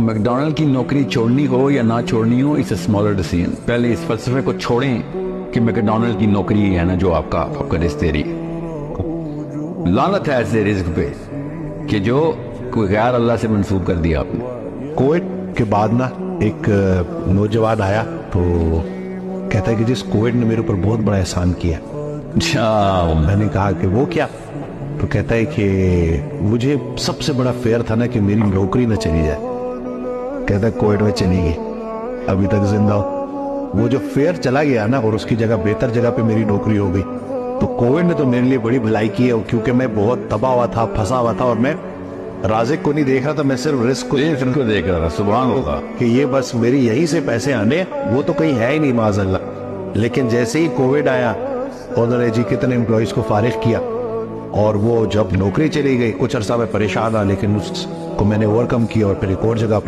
McDonald की नौकरी छोड़नी हो या ना छोड़नी हो, इट्स अ स्मॉलर डिसीजन। पहले इस फलसफे को छोड़ें कि मैकडॉनल्ड की नौकरी है ना जो आपका रिस्क दे रही है। लानत है ऐसे रिस्क पे कि जो कोई गैर अल्लाह से मंसूब कर दिया आपने। कोविड के बाद ना एक नौजवान आया तो कहता है कि जिस कोविड ने मेरे ऊपर बहुत बड़ा एहसान किया। मैंने कहा कि वो क्या? तो कहता है कि मुझे सबसे बड़ा फेयर था ना कि मेरी नौकरी न चली जाए। कहता है कोविड में चली गई, अभी तक जिंदा हूं। वो जो फेयर चला गया ना और उसकी जगह बेहतर जगह पे मेरी नौकरी हो गई, तो कोविड ने तो मेरे लिए बड़ी भलाई की है, क्योंकि मैं बहुत तबाह हुआ था, फंसा हुआ था और मैं राज़िक को नहीं देख रहा था, मैं सिर्फ रिस्क को देख रहा था। सुभान अल्लाह कि ये बस मेरी यहीं से पैसे आने, वो तो कहीं है ही नहीं माज़अल्लाह। लेकिन जैसे ही कोविड आया, उन्होंने जी कितने एम्प्लॉइज को फारिग किया और वो जब नौकरी चली गई, कुछ अरसा में परेशान रहा, लेकिन उसको मैंने ओवरकम किया और फिर एक और जगह